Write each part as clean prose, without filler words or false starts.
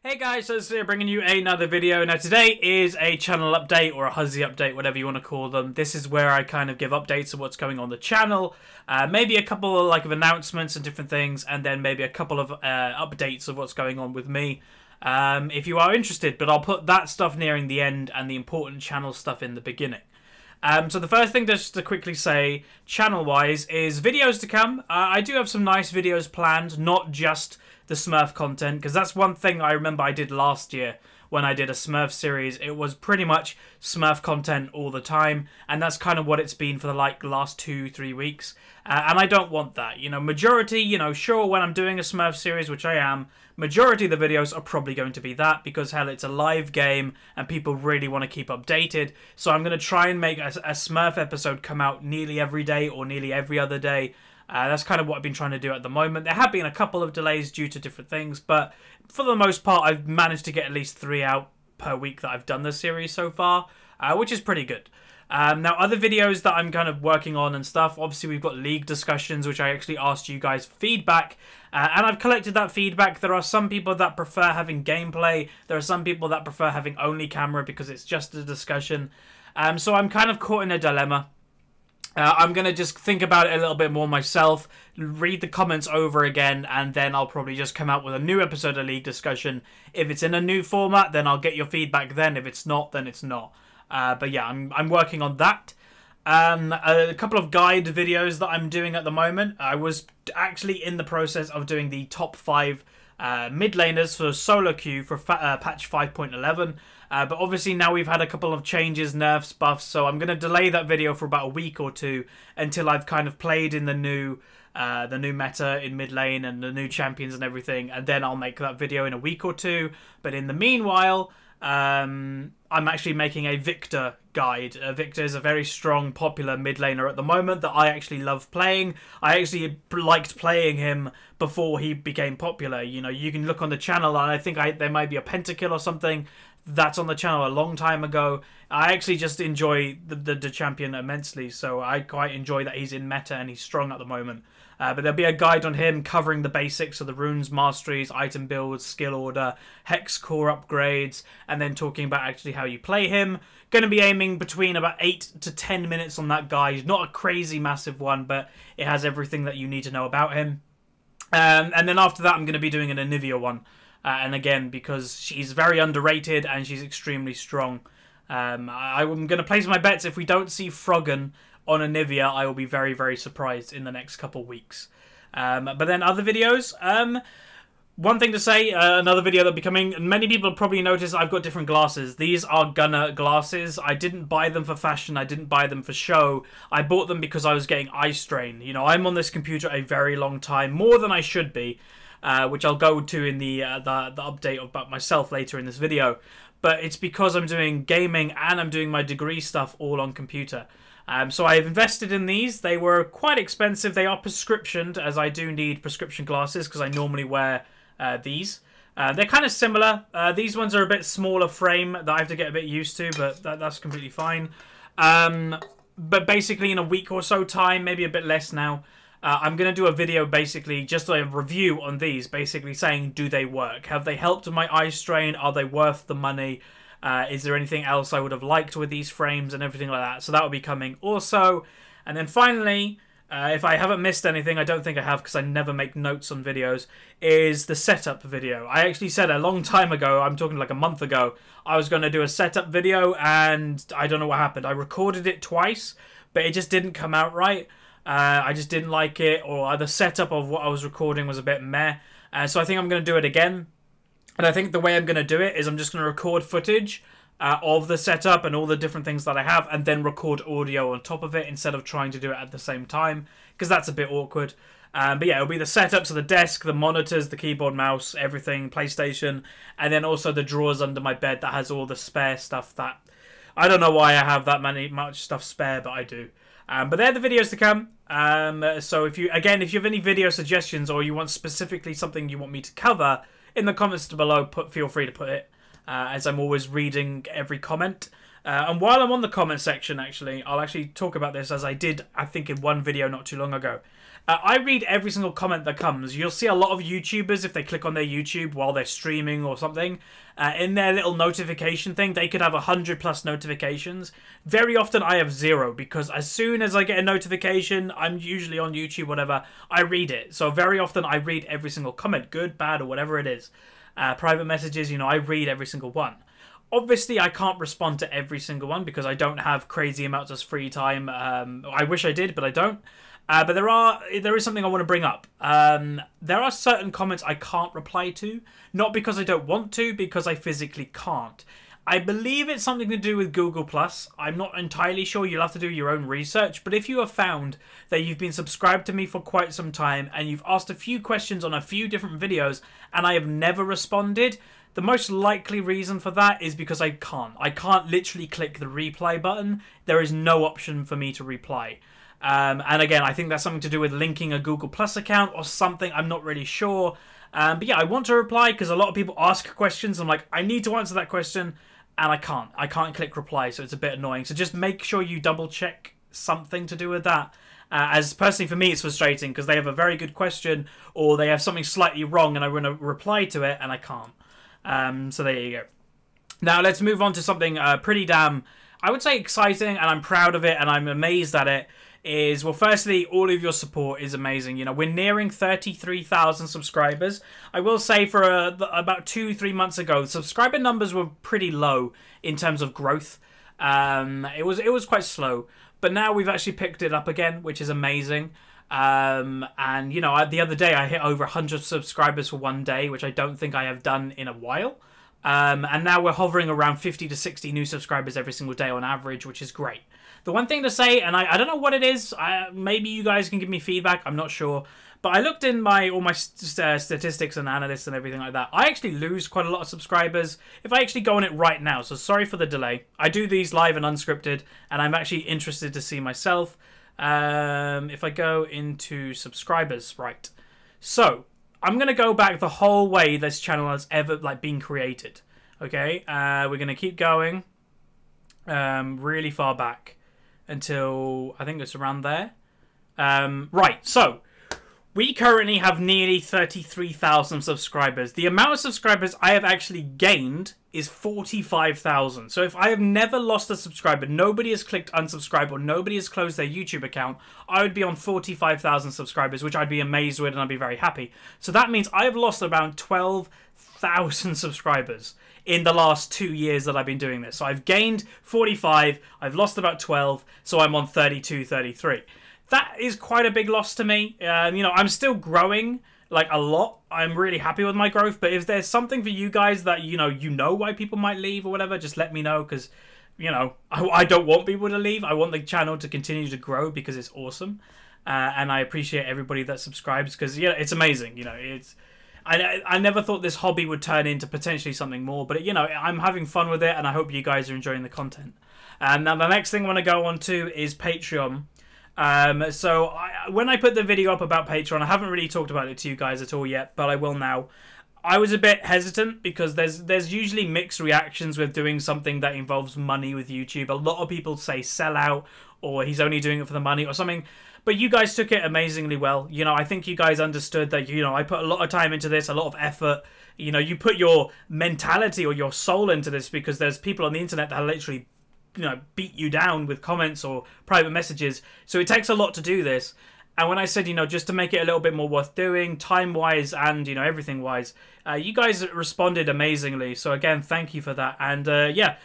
Hey guys, so it's bringing you another video. Now today is a channel update or a Huzzy update, whatever you want to call them. This is where I kind of give updates of what's going on the channel, maybe a couple of announcements and different things, and then maybe a couple of updates of what's going on with me. If you are interested, but I'll put that stuff nearing the end and the important channel stuff in the beginning. So the first thing just to quickly say, channel-wise, is videos to come. I do have some nice videos planned, not just the Smurf content, because that's one thing I remember I did last year when I did a Smurf series. It was pretty much Smurf content all the time, and that's kind of what it's been for the last 2-3 weeks. And I don't want that. You know, majority, sure, when I'm doing a Smurf series, which I am, majority of the videos are probably going to be that, because hell, it's a live game and people really want to keep updated. So I'm going to try and make a Smurf episode come out nearly every day or nearly every other day. That's kind of what I've been trying to do at the moment. There have been a couple of delays due to different things, but for the most part, I've managed to get at least 3 out per week that I've done this series so far, which is pretty good. Now, other videos that I'm kind of working on and stuff, obviously we've got league discussions, which I actually asked you guys feedback, and I've collected that feedback. There are some people that prefer having gameplay. There are some people that prefer having only camera because it's just a discussion. So I'm kind of caught in a dilemma. I'm going to just think about it a little bit more myself, read the comments over again, and then I'll probably just come out with a new episode of League Discussion. If it's in a new format, then I'll get your feedback then. If it's not, then it's not. But yeah, I'm working on that. A couple of guide videos that I'm doing at the moment. I was actually in the process of doing the top 5 mid laners for solo queue for patch 5.11. But obviously now we've had a couple of changes, nerfs, buffs, so I'm going to delay that video for about a week or two until I've kind of played in the new meta in mid lane and the new champions and everything, and then I'll make that video in a week or two. But in the meanwhile, I'm actually making a Victor guide. Victor is a very strong, popular mid laner at the moment that I actually love playing. I actually liked playing him before he became popular. You know, you can look on the channel, and I think there might be a pentakill or something that's on the channel a long time ago. I actually just enjoy the champion immensely, so I quite enjoy that he's in meta and he's strong at the moment. But there'll be a guide on him covering the basics of the runes, masteries, item builds, skill order, hex core upgrades, and then talking about actually how you play him. Going to be aiming between about 8 to 10 minutes on that guide. Not a crazy massive one, but it has everything that you need to know about him. And then after that, I'm going to be doing an Anivia one. And again, because she's very underrated and she's extremely strong. I'm going to place my bets. If we don't see Froggen on Anivia, I will be very, very surprised in the next couple weeks. But then other videos. One thing to say, another video that'll be coming. Many people probably noticed I've got different glasses. These are Gunner glasses. I didn't buy them for fashion. I didn't buy them for show. I bought them because I was getting eye strain. You know, I'm on this computer a very long time, more than I should be. Which I'll go to in the update about myself later in this video. But it's because I'm doing gaming and I'm doing my degree stuff all on computer. So I've invested in these. They were quite expensive. They are prescriptioned, as I do need prescription glasses because I normally wear these. They're kind of similar. These ones are a bit smaller frame that I have to get a bit used to, but that's completely fine. But basically in a week or so time, maybe a bit less now, I'm going to do a video basically just a review on these, basically saying, do they work? Have they helped with my eye strain? Are they worth the money? Is there anything else I would have liked with these frames and everything like that? So that will be coming also. And then finally, if I haven't missed anything, I don't think I have because I never make notes on videos, is the setup video. I actually said a long time ago, I'm talking like a month ago, I was going to do a setup video and I don't know what happened. I recorded it twice, but it just didn't come out right. I just didn't like it, or the setup of what I was recording was a bit meh. So I think I'm going to do it again. And I think the way I'm going to do it is I'm just going to record footage of the setup and all the different things that I have, and then record audio on top of it instead of trying to do it at the same time, because that's a bit awkward. But yeah, it'll be the setups of the desk, the monitors, the keyboard, mouse, everything, PlayStation, and then also the drawers under my bed that has all the spare stuff that... I don't know why I have that much stuff spare, but I do. But they're the videos to come. So if you have any video suggestions or you want specifically something you want me to cover, in the comments below, feel free to put it, as I'm always reading every comment. And while I'm on the comment section, actually, I'll actually talk about this as I did, I think, in one video not too long ago. I read every single comment that comes. You'll see a lot of YouTubers, if they click on their YouTube while they're streaming or something, in their little notification thing, they could have 100+ notifications. Very often I have 0, because as soon as I get a notification, I'm usually on YouTube, whatever, I read it. So very often I read every single comment, good, bad, or whatever it is. Private messages, you know, I read every single one. Obviously, I can't respond to every single one because I don't have crazy amounts of free time. I wish I did, but I don't. But there is something I want to bring up. There are certain comments I can't reply to, not because I don't want to, because I physically can't. I believe it's something to do with Google+. I'm not entirely sure. You'll have to do your own research. But if you have found that you've been subscribed to me for quite some time and you've asked a few questions on a few different videos and I have never responded, the most likely reason for that is because I can't. I can't literally click the reply button. There is no option for me to reply. And again, I think that's something to do with linking a Google Plus account or something. I'm not really sure. But yeah, I want to reply because a lot of people ask questions. I'm like, I need to answer that question, and I can't. I can't click reply, so it's a bit annoying. So just make sure you double check something to do with that. As personally for me, it's frustrating because they have a very good question or they have something slightly wrong and I want to reply to it and I can't. So there you go. Now let's move on to something pretty damn, I would say, exciting, and I'm proud of it and I'm amazed at it. Is, well, firstly, all of your support is amazing. You know, we're nearing 33,000 subscribers. I will say for about 2-3 months ago, subscriber numbers were pretty low in terms of growth. It was quite slow, but now we've actually picked it up again, which is amazing. And you know, the other day I hit over 100 subscribers for one day, which I don't think I have done in a while. And now we're hovering around 50 to 60 new subscribers every single day on average, which is great. The one thing to say, and I don't know what it is, maybe you guys can give me feedback, I'm not sure, but I looked in all my statistics and analysts and everything like that. I actually lose quite a lot of subscribers if I actually go on it right now, so sorry for the delay. I do these live and unscripted, and I'm actually interested to see myself. If I go into subscribers, right. So, I'm going to go back the whole way this channel has ever been created. Okay, we're going to keep going really far back until I think it's around there. Right, so we currently have nearly 33,000 subscribers. The amount of subscribers I have actually gained is 45,000. So if I have never lost a subscriber, nobody has clicked unsubscribe or nobody has closed their YouTube account, I would be on 45,000 subscribers, which I'd be amazed with and I'd be very happy. So that means I have lost around 12,000 subscribers in the last 2 years that I've been doing this. So I've gained 45, I've lost about 12, so I'm on 32, 33. That is quite a big loss to me. You know, I'm still growing like a lot. I'm really happy with my growth, but if there's something for you guys that you know why people might leave or whatever, just let me know, because you know, I don't want people to leave. I want the channel to continue to grow because it's awesome, and I appreciate everybody that subscribes because yeah, it's amazing. You know, I never thought this hobby would turn into potentially something more, but you know, I'm having fun with it, and I hope you guys are enjoying the content. And now the next thing I want to go on to is Patreon. So when I put the video up about Patreon, I haven't really talked about it to you guys at all yet, but I will now. I was a bit hesitant because there's usually mixed reactions with doing something that involves money with YouTube. A lot of people say sell out or he's only doing it for the money or something. But you guys took it amazingly well. You know, I think you guys understood that, you know, I put a lot of time into this, a lot of effort. You know, you put your mentality or your soul into this because there's people on the internet that literally, you know, beat you down with comments or private messages. So it takes a lot to do this. And when I said, you know, just to make it a little bit more worth doing, time-wise and, you know, everything-wise, you guys responded amazingly. So again, thank you for that. And yeah,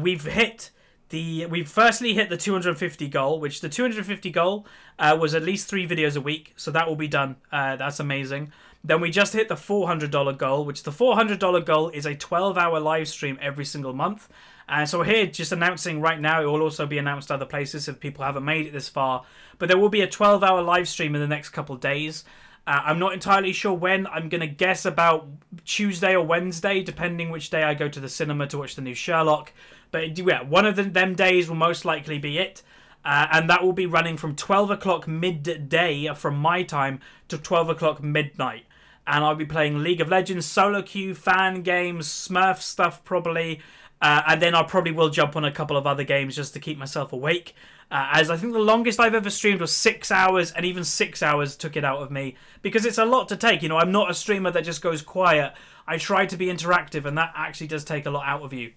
we've firstly hit the 250 goal, which the 250 goal was at least 3 videos a week. So that will be done. That's amazing. Then we just hit the $400 goal, which the $400 goal is a 12-hour live stream every single month. And so we're here just announcing right now. It will also be announced other places if people haven't made it this far. But there will be a 12-hour live stream in the next couple of days. I'm not entirely sure when. I'm going to guess about Tuesday or Wednesday, depending which day I go to the cinema to watch the new Sherlock. But yeah, one of them days will most likely be it. And that will be running from 12 o'clock midday from my time to 12 o'clock midnight. And I'll be playing League of Legends, solo queue, fan games, Smurf stuff probably. And then I probably will jump on a couple of other games just to keep myself awake. As I think the longest I've ever streamed was 6 hours, and even 6 hours took it out of me. Because it's a lot to take, you know, I'm not a streamer that just goes quiet. I try to be interactive, and that actually does take a lot out of you.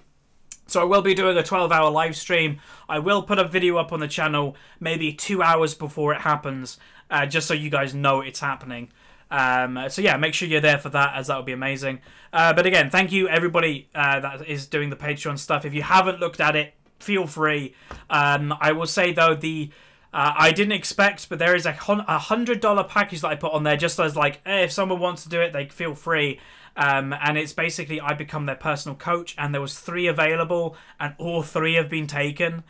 So I will be doing a 12-hour live stream. I will put a video up on the channel maybe 2 hours before it happens, just so you guys know it's happening. So yeah, make sure you're there for that, as that would be amazing. But again, thank you everybody that is doing the Patreon stuff. If you haven't looked at it, feel free. I will say though, I didn't expect, but there is a $100 package that I put on there just as like, if someone wants to do it, they feel free. And it's basically I become their personal coach, and there was 3 available, and all 3 have been taken.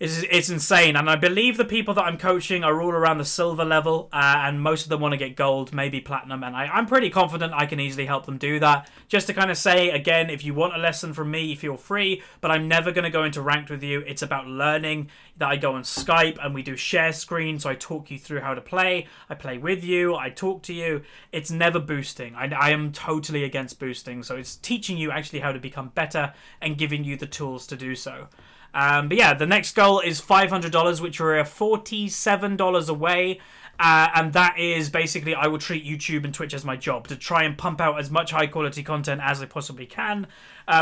It's insane, and I believe the people that I'm coaching are all around the silver level, and most of them want to get gold, maybe platinum, and I'm pretty confident I can easily help them do that. Just to kind of say, again, if you want a lesson from me, feel free, but I'm never going to go into ranked with you. It's about learning. That I go on Skype, and we do share screen, so I talk you through how to play. I play with you, I talk to you. It's never boosting. I am totally against boosting, so it's teaching you actually how to become better and giving you the tools to do so. But yeah, the next goal is $500, which we're $47 away. And that is basically, I will treat YouTube and Twitch as my job to try and pump out as much high quality content as I possibly can,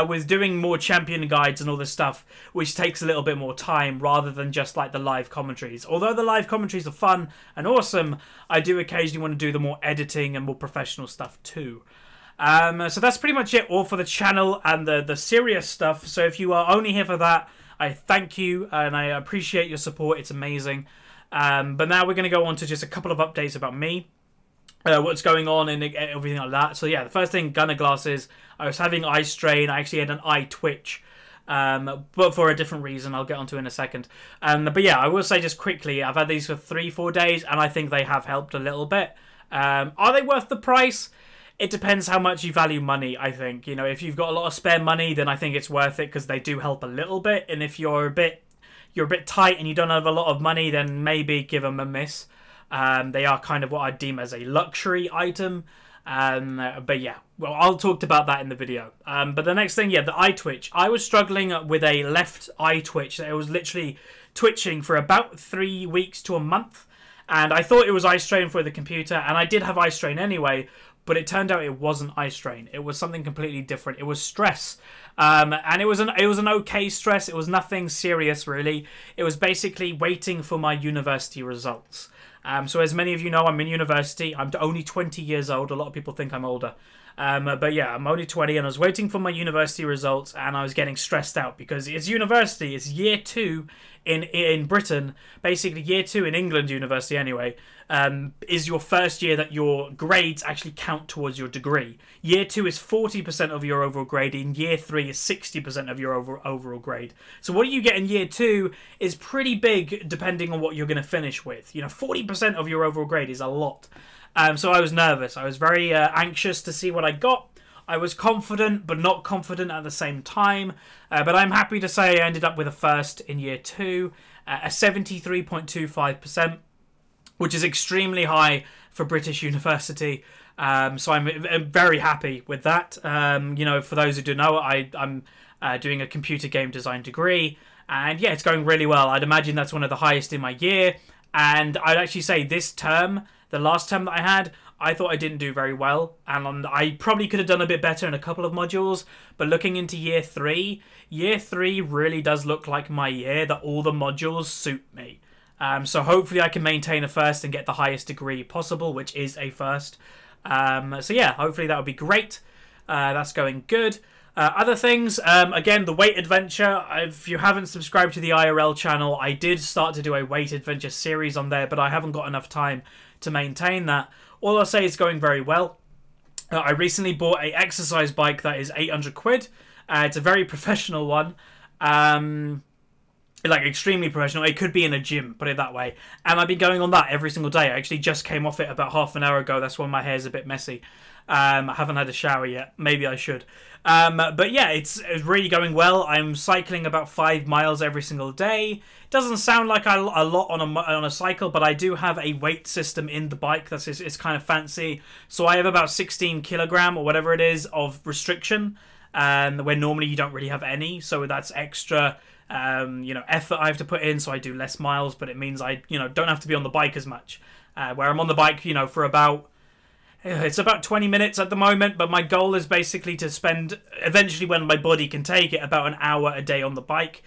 with doing more champion guides and all this stuff, which takes a little bit more time rather than just like the live commentaries. Although the live commentaries are fun and awesome, I do occasionally want to do the more editing and more professional stuff too. So that's pretty much it all for the channel and the serious stuff. So if you are only here for that, I thank you and I appreciate your support. It's amazing. But now we're going to go on to just a couple of updates about me, what's going on and everything like that. So yeah, the first thing, Gunner glasses. I was having eye strain. I actually had an eye twitch, but for a different reason I'll get onto in a second. But yeah, I will say just quickly, I've had these for 3-4 days and I think they have helped a little bit. Are they worth the price? It depends how much you value money, I think. You know, if you've got a lot of spare money, then I think it's worth it because they do help a little bit. And if you're a bit tight and you don't have a lot of money, then maybe give them a miss. They are kind of what I deem as a luxury item. But yeah, well, I'll talk about that in the video. But the next thing, yeah, the eye twitch. I was struggling with a left eye twitch. It was literally twitching for about 3 weeks to a month. And I thought it was eye strain for the computer. And I did have eye strain anyway. But it turned out it wasn't eye strain. It was something completely different. It was stress. And it was an okay stress. It was nothing serious, really. It was basically waiting for my university results. So as many of you know, I'm in university. I'm only 20 years old. A lot of people think I'm older. But yeah, I'm only 20 and I was waiting for my university results and I was getting stressed out because it's university. It's year 2 in Britain. Basically, year 2 in England university anyway. Is your first year that your grades actually count towards your degree. Year 2 is 40% of your overall grade, and year 3 is 60% of your overall grade. So what you get in year 2 is pretty big depending on what you're going to finish with. You know, 40% of your overall grade is a lot. So I was nervous. I was very anxious to see what I got. I was confident, but not confident at the same time. But I'm happy to say I ended up with a first in year 2, a 73.25%. Which is extremely high for British university. So I'm very happy with that. You know, for those who don't know, I'm doing a computer game design degree. And yeah, it's going really well. I'd imagine that's one of the highest in my year. And I'd actually say this term, the last term that I had, I thought I didn't do very well. And I probably could have done a bit better in a couple of modules. But looking into year 3 really does look like my year, that all the modules suit me. So hopefully I can maintain a first and get the highest degree possible, which is a first. So yeah, hopefully that would be great. That's going good. Other things, again, the Weight Adventure. If you haven't subscribed to the IRL channel, I did start to do a Weight Adventure series on there, but I haven't got enough time to maintain that. All I'll say is going very well. I recently bought a exercise bike that is 800 quid. It's a very professional one. Like extremely professional. It could be in a gym, put it that way. And I've been going on that every single day. I actually just came off it about half an hour ago. That's when my hair's a bit messy. I haven't had a shower yet. Maybe I should. But yeah, it's really going well. I'm cycling about 5 miles every single day. Doesn't sound like a lot on a cycle, but I do have a weight system in the bike. It's kind of fancy. So I have about 16 kilogram or whatever it is of restriction. where normally you don't really have any. So that's extra, effort I have to put in. So I do less miles, but it means I, don't have to be on the bike as much. Where I'm on the bike, for about... It's about 20 minutes at the moment, but my goal is basically to spend, eventually when my body can take it, about an hour a day on the bike,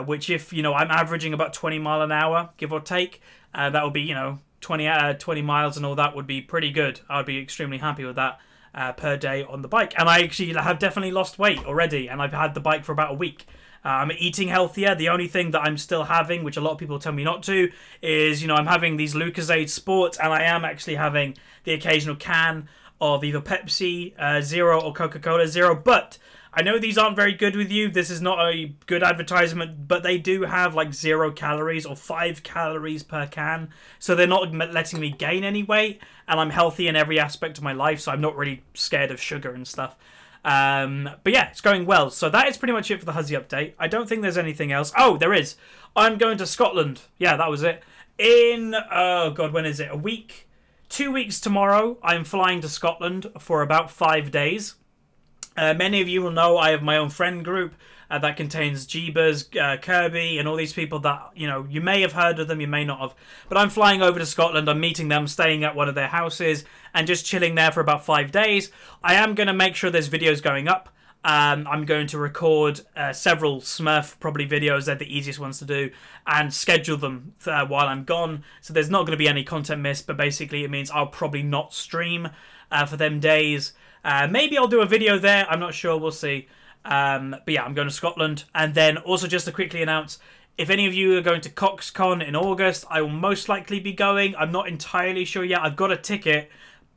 which if, I'm averaging about 20 mile an hour, give or take, that would be, 20 miles and all that would be pretty good. I would be extremely happy with that per day on the bike. And I actually have definitely lost weight already, and I've had the bike for about a week. I'm eating healthier. The only thing that I'm still having, which a lot of people tell me not to, is, I'm having these Lucozade Sports, and I am actually having the occasional can of either Pepsi Zero or Coca-Cola Zero. But I know these aren't very good with you. This is not a good advertisement, but they do have like 0 calories or 5 calories per can. So they're not letting me gain any weight, and I'm healthy in every aspect of my life, so I'm not really scared of sugar and stuff. But yeah, it's going well. So that is pretty much it for the Huzzy update. I don't think there's anything else. Oh, there is. I'm going to Scotland. Yeah, that was it. In, oh God, when is it? 2 weeks tomorrow, I'm flying to Scotland for about 5 days. Many of you will know I have my own friend group that contains Jeebers, Kirby, and all these people that, you may have heard of them, you may not have. But I'm flying over to Scotland, I'm meeting them, staying at one of their houses, and just chilling there for about 5 days. I am going to make sure there's videos going up. I'm going to record several Smurf, probably videos, they're the easiest ones to do, and schedule them while I'm gone. So there's not going to be any content missed, but basically it means I'll probably not stream for them days. Maybe I'll do a video there, I'm not sure, we'll see. But yeah, I'm going to Scotland. And then also just to quickly announce, if any of you are going to CoxCon in August, I will most likely be going. I'm not entirely sure yet. I've got a ticket,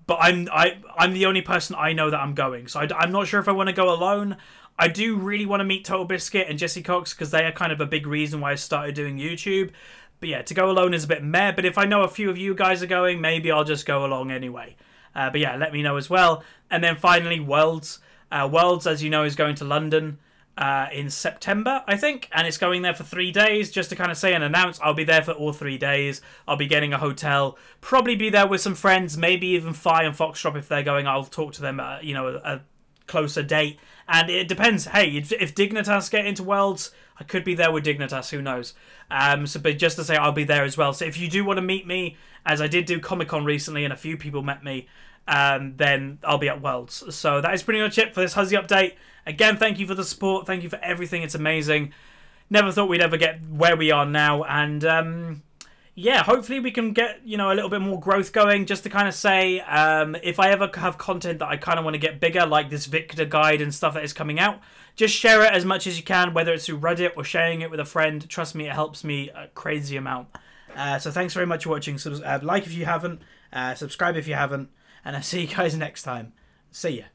but I'm the only person I know that I'm going. So I'm not sure if I want to go alone. I do really want to meet Total Biscuit and Jesse Cox because they are kind of a big reason why I started doing YouTube. But yeah, to go alone is a bit meh. But if I know a few of you guys are going, maybe I'll just go along anyway. But yeah, let me know as well. And then finally, Worlds. Worlds, as you know, is going to London in September, I think. And it's going there for 3 days. Just to kind of say and announce, I'll be there for all 3 days. I'll be getting a hotel. Probably be there with some friends. Maybe even Fi and Foxtrot if they're going. I'll talk to them, a closer date. And it depends. Hey, if Dignitas get into Worlds, I could be there with Dignitas. Who knows? But just to say, I'll be there as well. So if you do want to meet me, as I did do Comic-Con recently and a few people met me, then I'll be at Worlds. So that is pretty much it for this Huzzy update. Again, thank you for the support. Thank you for everything. It's amazing. Never thought we'd ever get where we are now. And yeah, hopefully we can get, a little bit more growth going. Just to kind of say, if I ever have content that I kind of want to get bigger, like this Victor guide and stuff that is coming out, just share it as much as you can, whether it's through Reddit or sharing it with a friend. Trust me, it helps me a crazy amount. So thanks very much for watching. Like if you haven't, subscribe if you haven't, and I'll see you guys next time. See ya.